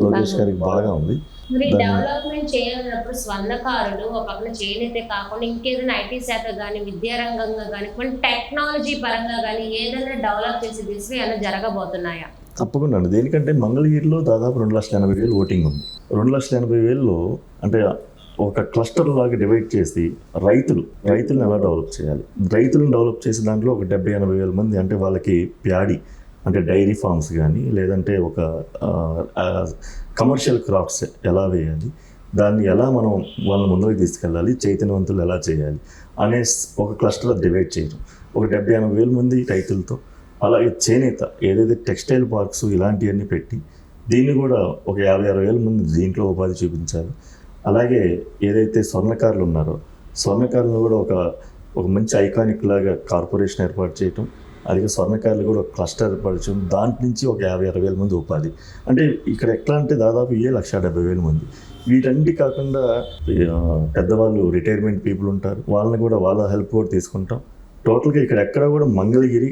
లోకేష్ గారికి బాగా ఉంది. మరి డెవలప్మెంట్ చేయాలన్నప్పుడు స్వర్ణకారులు ఒక పక్కన చేయనైతే కాకుండా ఇంకేదైనా ఐటీ శాఖ కానీ విద్యారంగంగా కానీ కొన్ని టెక్నాలజీ పరంగా కానీ ఏదైనా డెవలప్ చేసే దిశగా ఏమైనా జరగబోతున్నాయా? తప్పకుండా అండి. దేనికంటే మంగళగిరిలో దాదాపు 2,80,000 ఓటింగ్ ఉంది. 2,80,000 అంటే ఒక క్లస్టర్ లాగా డివైడ్ చేసి రైతులను ఎలా డెవలప్ చేయాలి, రైతులను డెవలప్ చేసే దాంట్లో ఒక 70,000-80,000 మంది అంటే వాళ్ళకి ప్యాడీ అంటే డైరీ ఫార్మ్స్ కానీ లేదంటే ఒక కమర్షియల్ క్రాఫ్ట్స్ ఎలా వేయాలి, దాన్ని ఎలా మనం వాళ్ళ ముందుకు తీసుకెళ్ళాలి, చైతన్యవంతులు ఎలా చేయాలి అనే ఒక క్లస్టర్ డివైడ్ చేయడం. ఒక 70,000-80,000 మంది రైతులతో అలాగే చేనేత ఏదైతే టెక్స్టైల్ పార్క్స్ ఇలాంటివన్నీ పెట్టి దీన్ని కూడా ఒక 50,000-60,000 మంది దీంట్లో ఉపాధి చూపించాలి. అలాగే ఏదైతే స్వర్ణకారులు ఉన్నారో స్వర్ణకారులను కూడా ఒక మంచి ఐకానిక్ లాగా కార్పొరేషన్ ఏర్పాటు చేయటం, అలాగే స్వర్ణకారులు కూడా ఒక క్లస్టర్ ఏర్పరచడం, దాంట్ నుంచి ఒక 50,000-60,000 మంది ఉపాధి. అంటే ఇక్కడ ఎట్లా అంటే దాదాపు 1,70,000 మంది. వీటన్నిటి కాకుండా పెద్దవాళ్ళు రిటైర్మెంట్ పీపుల్ ఉంటారు, వాళ్ళని కూడా వాళ్ళ హెల్ప్ కూడా తీసుకుంటాం. టోటల్గా ఇక్కడ ఎక్కడ కూడా మంగళగిరి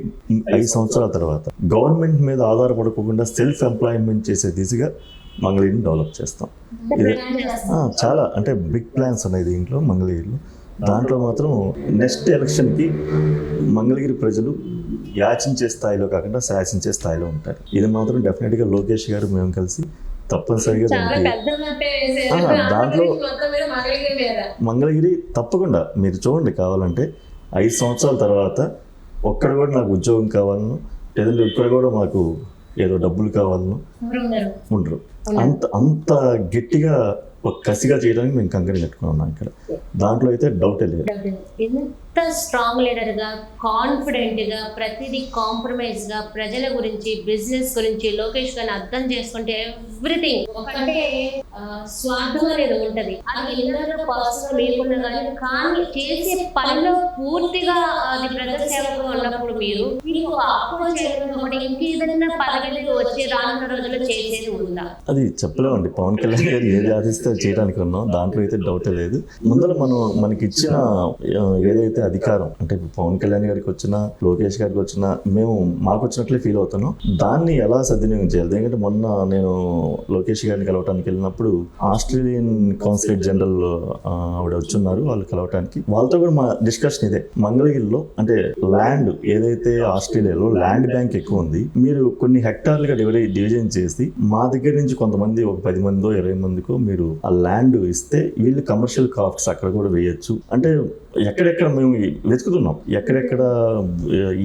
5 సంవత్సరాల తర్వాత గవర్నమెంట్ మీద ఆధారపడకుండా సెల్ఫ్ ఎంప్లాయ్మెంట్ చేసే దిశగా మంగళగిరిని డెవలప్ చేస్తాం. ఇది చాలా అంటే బిగ్ ప్లాన్స్ ఉన్నాయి దీంట్లో మంగళగిరిలో. దాంట్లో మాత్రం నెక్స్ట్ ఎలక్షన్కి మంగళగిరి ప్రజలు యాచించే స్థాయిలో కాకుండా శాసించే స్థాయిలో ఉంటారు. ఇది మాత్రం డెఫినెట్గా లోకేష్ గారు మేము కలిసి తప్పనిసరిగా దాంట్లో మంగళగిరి తప్పకుండా మీరు చూడండి. కావాలంటే 5 సంవత్సరాల తర్వాత ఒక్కడ కూడా నాకు ఉద్యోగం కావాలను, లేదంటే ఇక్కడ కూడా మాకు ఏదో డబ్బులు కావాలను ఉండరు. అంత గట్టిగా ఒక కసిగా చేయడానికి మేము కంకణం కట్టుకున్నాం ఇక్కడ. దాంట్లో అయితే డౌటే లేదు. ఎంత స్ట్రాంగ్ లీడర్ గా కాన్ఫిడెంట్ గా ప్రతిదీ కాంప్రమైజ్ గా ప్రజల గురించి బిజినెస్ గురించి లోకేష్ గారిని అర్థం చేసుకుంటే ఎవ్రీథింగ్ ఒకటే స్వార్థం అనేది ఉంటది. అది ఇన్నర్ పర్సనల్ లేకుండా కానీ చేసే పనిలో పూర్తిగా అది ప్రజల సేవగా ఉన్నప్పుడు మీకు అప్రోచ్ చేయడం ఇంకేదైనా పదవిలో వచ్చి రానున్న రోజుల్లో చేసేది ఉందా? అది చెప్పలేమండి. పవన్ కళ్యాణ్ గారు ఏది ఆశిస్తే చేయడానికి ఉన్నాం, దాంట్లో అయితే డౌటే లేదు. ముందర మనకి ఇచ్చిన ఏదైతే అధికారం అంటే పవన్ కళ్యాణ్ గారికి వచ్చినా లోకేష్ గారికి వచ్చినా మేము మాకు వచ్చినట్లే ఫీల్ అవుతున్నాం. దాన్ని ఎలా సద్వినియోగం చేయాలి? ఎందుకంటే మొన్న నేను లోకేష్ గారిని కలవటానికి వెళ్ళినప్పుడు ఆస్ట్రేలియన్ కాన్సులేట్ జనరల్ ఆవిడ వచ్చున్నారు వాళ్ళు కలవటానికి. వాళ్ళతో కూడా మా డిస్కషన్ ఇదే. మంగళగిరిలో అంటే ల్యాండ్ ఏదైతే ఆస్ట్రేలియాలో ల్యాండ్ బ్యాంక్ ఎక్కువ ఉంది, మీరు కొన్ని హెక్టార్లుగా డివిజన్ చేసి మా దగ్గర నుంచి కొంతమంది ఒక 10 మందో 20 మందికో మీరు ఆ ల్యాండ్ ఇస్తే వీళ్ళు కమర్షియల్ క్రాఫ్ట్స్ అక్కడ కూడా వేయచ్చు. అంటే ఎక్కడెక్కడ మేము వెతుకుతున్నాం, ఎక్కడెక్కడ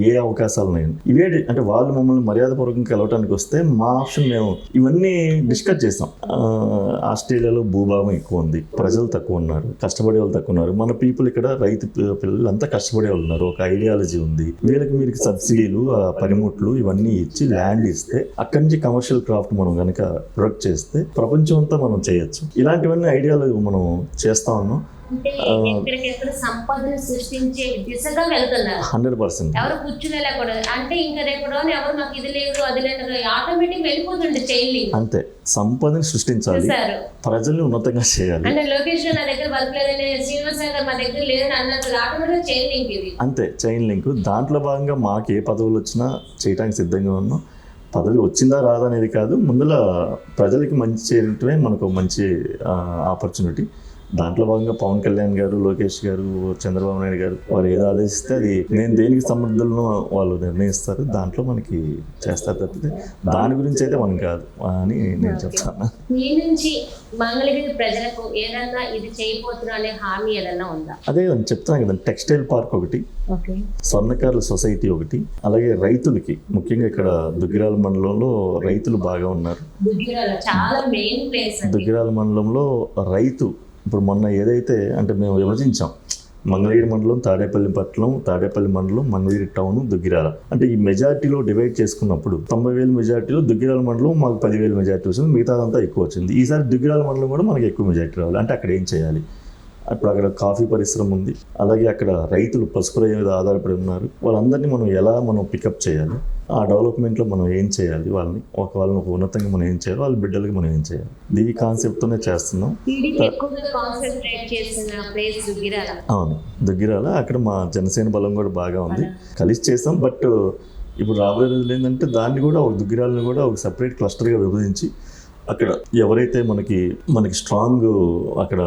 ఏ అవకాశాలు ఉన్నాయి ఇవే. అంటే వాళ్ళు మమ్మల్ని మర్యాదపూర్వకంగా కలవటానికి వస్తే మా ఆప్షన్ మేము ఇవన్నీ డిస్కస్ చేస్తాం. ఆస్ట్రేలియాలో భూభాగం ఎక్కువ ఉంది, ప్రజలు తక్కువ ఉన్నారు, కష్టపడే వాళ్ళు తక్కువ ఉన్నారు. మన పీపుల్ ఇక్కడ రైతు పిల్లలు అంతా కష్టపడే వాళ్ళు ఉన్నారు. ఒక ఐడియాలజీ ఉంది. వీళ్ళకి మీరు సబ్సిడీలు పనిముట్లు ఇవన్నీ ఇచ్చి ల్యాండ్ ఇస్తే అక్కడి నుంచి కమర్షియల్ క్రాఫ్ట్ మనం కనుక ప్రొడక్ట్ చేస్తే ప్రపంచం అంతా మనం చేయొచ్చు. ఇలాంటివన్నీ ఐడియాలు మనం చేస్తా ఉన్నాం. సంపదను సృష్టించే దిశగా వెళ్తున్నారు 100%. ఎవరు కూర్చునేలేకూడదు. అంటే ఇంకా రేపు ఎవరు నాకు ఇది లేదు అది లేదు ఆటోమేటిక్ వెళ్ళిపోతుండే చైల్డ్. అంతే, సంపదను సృష్టించాలి, ప్రజల్ని ఉన్నతంగా చేయాలి. అంటే లోకేష్ నా దగ్గర బల్క్ లేదని శ్రీనివాస్ గారు మా దగ్గర లేదని అన్నట్టు ఆటోమేటిక్ చైన్ లింక్ ఇది. అంతే, చైన్ లింక్. దాంట్లో భాగంగా మాకు ఏ పదవులు వచ్చినా చేయడానికి సిద్ధంగా ఉన్నాం. పదవి వచ్చిందా రాదా అనేది కాదు, ముందులో ప్రజలకి మంచి చేయటమే మనకు మంచి ఆపర్చునిటీ. దాంట్లో భాగంగా పవన్ కళ్యాణ్ గారు, లోకేష్ గారు, చంద్రబాబు నాయుడు గారు వారు ఏదో ఆదేశిస్తే అది నేను దేనికి సమర్థులను వాళ్ళు నిర్ణయిస్తారు, దాంట్లో మనకి చేస్తారు తప్పితే దాని గురించి అయితే మనం కాదు అని నేను చెప్తాను. మీ నుంచి మంగళగిరి ప్రజలకు ఏదన్నా ఇది చేయబోతున్నా అనే హామీ ఏదన్నా ఉందా? అదే చెప్తున్నాను కదా, టెక్స్టైల్ పార్క్ ఒకటి, స్వర్ణకారుల సొసైటీ ఒకటి, అలాగే రైతులకి ముఖ్యంగా ఇక్కడ దుగ్గిరాల మండలంలో రైతులు బాగా ఉన్నారు. చాలా మెయిన్ ప్లేస్ దుగ్గిరాల మండలంలో రైతు ఇప్పుడు మొన్న ఏదైతే అంటే మేము విభజించాం, మంగళగిరి మండలం, తాడేపల్లి పట్టణం, తాడేపల్లి మండలం, మంగళగిరి టౌన్, దుగ్గిరాల, అంటే ఈ మెజార్టీలో డివైడ్ చేసుకున్నప్పుడు 90,000 మెజార్టీలో దుగ్గిరాల మండలం మాకు 10,000 మెజార్టీ వచ్చింది, మిగతాదంతా ఎక్కువ వచ్చింది. ఈసారి దుగ్గిరాల మండలం కూడా మనకి ఎక్కువ మెజార్టీ రావాలి అంటే అక్కడ ఏం చేయాలి? అప్పుడు అక్కడ కాఫీ పరిశ్రమ ఉంది, అలాగే అక్కడ రైతులు పసుపు రైతు మీద ఆధారపడి ఉన్నారు, వాళ్ళందరినీ మనం పికప్ చేయాలి, ఆ డెవలప్మెంట్లో మనం ఏం చేయాలి, వాళ్ళని ఒక ఉన్నతంగా మనం ఏం చేయాలి, వాళ్ళ బిడ్డలకి మనం ఏం చేయాలి, ఈ కాన్సెప్ట్తోనే చేస్తున్నాం. అవును, దుగ్గిరాల అక్కడ మా జనసేన బలం కూడా బాగా ఉంది, కలిసి చేస్తాం. బట్ ఇప్పుడు రాబోయే రోజులు ఏంటంటే దాన్ని కూడా ఒక దుగ్గిరాలను కూడా ఒక సపరేట్ క్లస్టర్గా విభజించి అక్కడ ఎవరైతే మనకి స్ట్రాంగ్ అక్కడ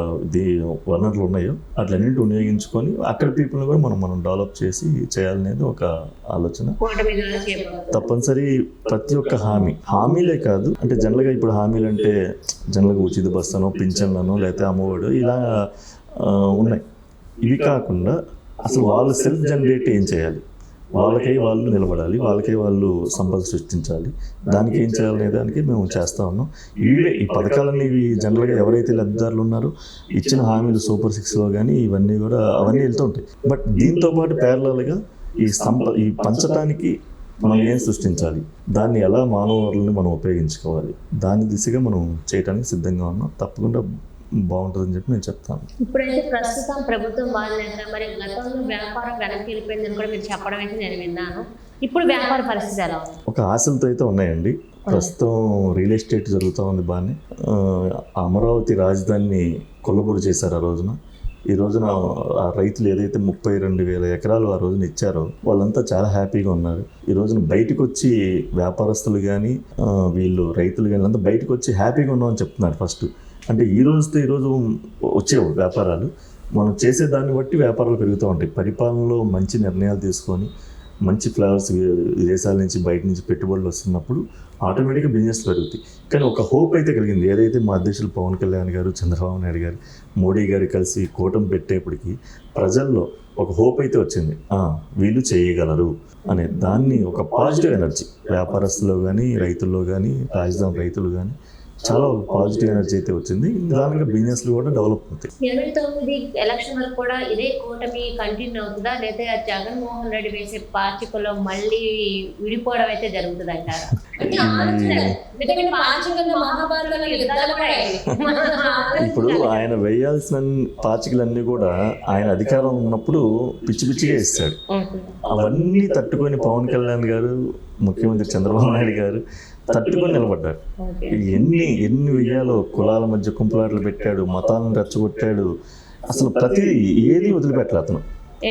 వనరులు ఉన్నాయో అట్లన్నింటి వినియోగించుకొని అక్కడ పీపుల్ని కూడా మనం డెవలప్ చేసి చేయాలనేది ఒక ఆలోచన. తప్పనిసరి ప్రతి ఒక్క హామీలే కాదు, అంటే జనరల్గా ఇప్పుడు హామీలు అంటే జనరల్గా ఉచిత బస్సునో, పింఛన్లను, లేకపోతే అమ్మఒడు ఇలా ఉన్నాయి. ఇవి కాకుండా అసలు వాళ్ళు సెల్ఫ్ జనరేట్ ఏం చేయాలి, వాళ్ళకై వాళ్ళు నిలబడాలి, వాళ్ళకై వాళ్ళు సంపద సృష్టించాలి, దానికి ఏం చేయాలనే దానికి మేము చేస్తూ ఉన్నాం. ఈ పథకాలన్నీ ఇవి జనరల్గా ఎవరైతే లబ్ధిదారులు ఉన్నారో ఇచ్చిన హామీలు సూపర్ 6లో కానీ అవన్నీ వెళ్తూ ఉంటాయి. బట్ దీంతో పాటు ప్యారలల్గా ఈ పంచటానికి మనం ఏం సృష్టించాలి, దాన్ని ఎలా మానవ వనరులని మనం ఉపయోగించుకోవాలి, దాని దిశగా మనం చేయడానికి సిద్ధంగా ఉన్నాం. తప్పకుండా బాగుంటుందని చెప్పి నేను చెప్తాను. ఇప్పుడైతే ప్రస్తుతం ప్రభుత్వం బాగాలేదు, మరి గతంలో వ్యాపారం వెనక్కి వెళ్ళిపోయిందని కూడా మీరు చెప్పడం అయితే నేను విన్నాను. ఇప్పుడు వ్యాపార పరిస్థితి ఎలా ఉంది? ఒక ఆశలతో అయితే ఉన్నాయండి. ప్రస్తుతం రియల్ ఎస్టేట్ జరుగుతూ ఉంది బాగానే. అమరావతి రాజధానిని కొల్లబొడి చేశారు ఆ రోజున. ఈ రోజున ఆ రైతులు ఏదైతే 32,000 ఎకరాలు ఆ రోజున ఇచ్చారో వాళ్ళంతా చాలా హ్యాపీగా ఉన్నారు. ఈ రోజున బయటకు వచ్చి వ్యాపారస్తులు కానీ వీళ్ళు రైతులు కానీ అంతా బయటకు వచ్చి హ్యాపీగా ఉన్నామని చెప్తున్నారు. ఫస్ట్ అంటే ఈ రోజు వచ్చేవు వ్యాపారాలు, మనం చేసే దాన్ని బట్టి వ్యాపారాలు పెరుగుతూ ఉంటాయి. పరిపాలనలో మంచి నిర్ణయాలు తీసుకొని మంచి ఫ్లవర్స్ విదేశాల నుంచి బయట నుంచి పెట్టుబడులు వస్తున్నప్పుడు ఆటోమేటిక్గా బిజినెస్ పెరుగుతాయి. కానీ ఒక హోప్ అయితే కలిగింది, ఏదైతే మా అధ్యక్షులు పవన్ కళ్యాణ్ గారు, చంద్రబాబు నాయుడు గారు, మోడీ గారు కలిసి కూటమి పెట్టేప్పటికీ ప్రజల్లో ఒక హోప్ అయితే వచ్చింది, వీళ్ళు చేయగలరు అనే దాన్ని ఒక పాజిటివ్ ఎనర్జీ వ్యాపారస్తుల్లో కానీ, రైతుల్లో కానీ, రాజధాని రైతులు కానీ చాలా పాజిటివ్ ఎనర్జీ అయితే వచ్చింది. దానిలో బిజినెస్లు కూడా డెవలప్ అవుతాయి. 29 ఎలక్షన్ వరకు కూడా ఇదే కూటమి కంటిన్యూ అవుతుందా, లేదా జగన్మోహన్ రెడ్డి వేసే పార్టీలో మళ్ళీ విడిపోవడం అయితే జరుగుతుంది అంటారా? ఇప్పుడు ఆయన వేయాల్సిన పాచికలన్నీ కూడా ఆయన అధికారం ఉన్నప్పుడు పిచ్చిగా ఇస్తాడు. అవన్నీ తట్టుకొని పవన్ కళ్యాణ్ గారు, ముఖ్యమంత్రి చంద్రబాబు నాయుడు గారు తట్టుకొని నిలబడ్డారు. ఎన్ని విజయాలు, కులాల మధ్య కుంపులాటలు పెట్టాడు, మతాలను రెచ్చగొట్టాడు, అసలు ప్రతిదీ ఏది వదిలిపెట్టలే అతను. ఏ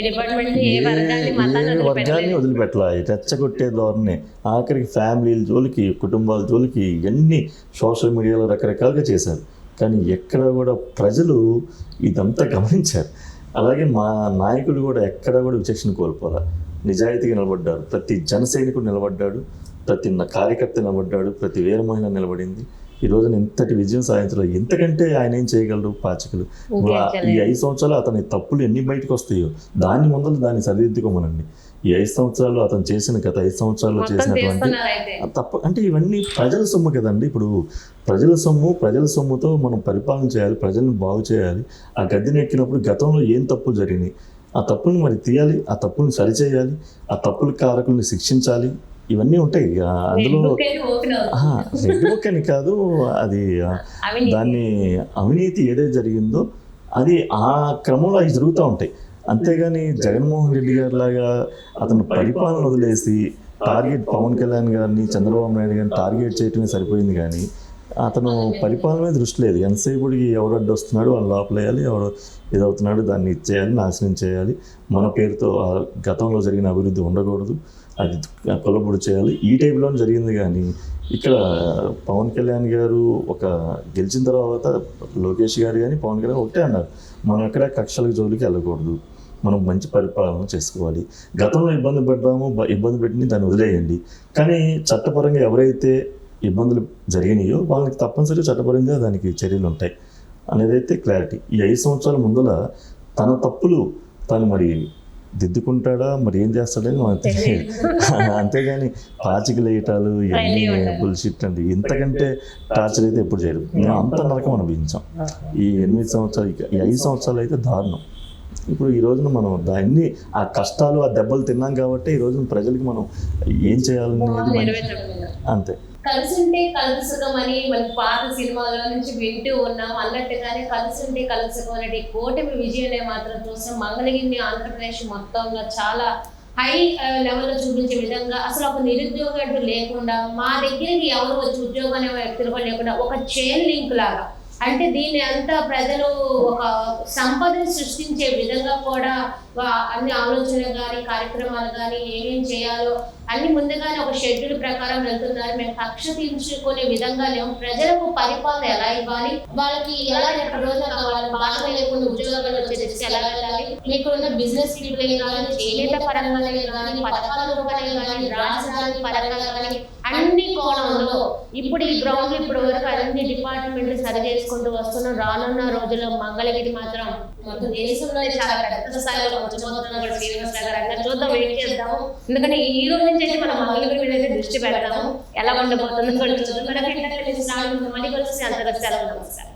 వర్గాన్ని వదిలిపెట్టలే, రెచ్చగొట్టే ధోరణి, ఆఖరికి ఫ్యామిలీల జోలికి, కుటుంబాల జోలికి ఎన్ని సోషల్ మీడియాలో రకరకాలుగా చేశారు. కానీ ఎక్కడ కూడా ప్రజలు ఇదంతా గమనించారు. అలాగే మా నాయకులు కూడా ఎక్కడ కూడా విచక్షణ కోల్పోలే, నిజాయితీగా నిలబడ్డారు. ప్రతి జన సైనికుడు నిలబడ్డాడు, ప్రతి కార్యకర్త నిలబడ్డాడు, ప్రతి వీర మహిళ నిలబడింది. ఈ రోజున ఇంతటి విజయం సాధించలేదు. ఎంతకంటే ఆయన ఏం చేయగలరు పాచికలు. ఈ 5 సంవత్సరాలు అతని తప్పులు ఎన్ని బయటకు వస్తాయో దాన్ని సరిదిద్దుకోమనండి. ఈ 5 సంవత్సరాలు అతను చేసిన గత 5 సంవత్సరాల్లో చేసినటువంటి తప్పు అంటే ఇవన్నీ ప్రజల సొమ్ము కదండి. ఇప్పుడు ప్రజల సొమ్ముతో మనం పరిపాలన చేయాలి, ప్రజలను బాగు చేయాలి. ఆ గద్దెని ఎక్కినప్పుడు గతంలో ఏం తప్పులు జరిగినాయి, ఆ తప్పులను మరి తీయాలి, ఆ తప్పులను సరిచేయాలి, ఆ తప్పుల కారకుల్ని శిక్షించాలి. ఇవన్నీ ఉంటాయి అందులో. రెడ్ బుక్ అని కాదు, అది దాన్ని అవినీతి ఏదైతే జరిగిందో అది ఆ క్రమంలో అవి జరుగుతూ ఉంటాయి. అంతేగాని జగన్మోహన్ రెడ్డి గారి లాగా అతను పరిపాలన వదిలేసి టార్గెట్ పవన్ కళ్యాణ్ గారిని, చంద్రబాబు నాయుడు గారిని టార్గెట్ చేయటమే సరిపోయింది. కానీ అతను పరిపాలన మీద దృష్టి లేదు. ఎంతసేపుడికి ఎవరు అడ్డు వస్తున్నాడు వాళ్ళని లోపలేయాలి, ఎవరు ఏదవుతున్నాడు దాన్ని ఇచ్చేయాలి, నాశనం చేయాలి, మన పేరుతో గతంలో జరిగిన అభివృద్ధి ఉండకూడదు, అది కొల్లబొడి చేయాలి, ఈ టైప్లో జరిగింది. కానీ ఇక్కడ పవన్ కళ్యాణ్ గారు ఒక గెలిచిన తర్వాత లోకేష్ గారు కానీ పవన్ కళ్యాణ్ ఒకటే అన్నారు, మనం ఎక్కడ కక్షల జోలికి వెళ్ళకూడదు, మనం మంచి పరిపాలన చేసుకోవాలి. గతంలో ఇబ్బంది పెట్టిన దాన్ని వదిలేయండి, కానీ చట్టపరంగా ఎవరైతే ఇబ్బందులు జరిగినాయో వాళ్ళకి తప్పనిసరిగా చట్టపరంగా దానికి చర్యలు ఉంటాయి అనేది అయితే క్లారిటీ. ఈ 5 సంవత్సరాల ముందల తన తప్పులు తను మరి దిద్దుకుంటాడా, మరి ఏం చేస్తాడని మనకు తెలియదు. అంతేగాని పాచికలు వేయటాలు ఇవన్నీ బుల్షిట్ అండి. ఇంతకంటే టార్చర్ అయితే ఎప్పుడు చేయరు. మేము అంత నరకం అనుభవించాం ఈ 8 సంవత్సరాలు. ఈ 5 సంవత్సరాలు అయితే దారుణం. ఇప్పుడు ఈ రోజున మనం దాన్ని ఆ కష్టాలు ఆ దెబ్బలు తిన్నాం కాబట్టి ఈ రోజున ప్రజలకి మనం ఏం చేయాలనేది అంతే. కలిసుంటే కలుసుకం అని మనకి పాత సినిమాల నుంచి వింటూ ఉన్నాం. అన్నట్టుగానే కలిసుంటే కలుసుకం అనేది కూటమి విజయాన్ని మాత్రం చూసాం. మంగళగిరిని ఆంధ్రప్రదేశ్ మొత్తంలో చాలా హై లెవెల్లో చూపించే విధంగా, అసలు ఒక నిరుద్యోగం లేకుండా, మా దగ్గరికి ఎవరు వచ్చి ఉద్యోగం అనే వ్యక్తులు కూడా లేకుండా ఒక చైన్ లింక్ లాగా, అంటే దీన్ని అంతా ప్రజలు ఒక సంపదను సృష్టించే విధంగా కూడా అన్ని ఆలోచనలు కానీ కార్యక్రమాలు కానీ ఏమేం చేయాలో అన్ని ముందుగానే ఒక షెడ్యూల్ ప్రకారం వెళ్తున్నారు. మేము కక్ష తీర్చుకునే విధంగా లేవు. ప్రజలకు పరిపాలన ఎలా ఇవ్వాలి, వాళ్ళకి ఎలా రేపు రోజున వాళ్ళ బాధ లేకుండా ఉద్యోగాలు వచ్చేసి ఎలా వెళ్ళాలి, ఇక్కడ ఉన్న బిజినెస్ పీపుల్ కానీ, చేనేత పరంగానే కానీ, పథకాల రూపంగా కానీ, రాజధాని పరంగా కానీ, అన్ని కోణంలో ఇప్పుడు ఈ గ్రౌండ్ ఇప్పటి వరకు అన్ని డిపార్ట్మెంట్లు సరి చేసుకుంటూ వస్తున్నాం. రానున్న రోజుల్లో మంగళగిరి మాత్రం మొత్తం దేశంలోనే చాలా పెద్ద స్థాయిలో చూద్దాం, వెయిట్ చేద్దాము. ఎందుకంటే ఈ రోజు నుంచి అయితే మనం మంగళగిరి మీద దృష్టి పెడతాము. ఎలా ఉండబోతుందో చూద్దాం. మళ్ళీ కలిసి అంతగా సెలవు. నమస్కారం.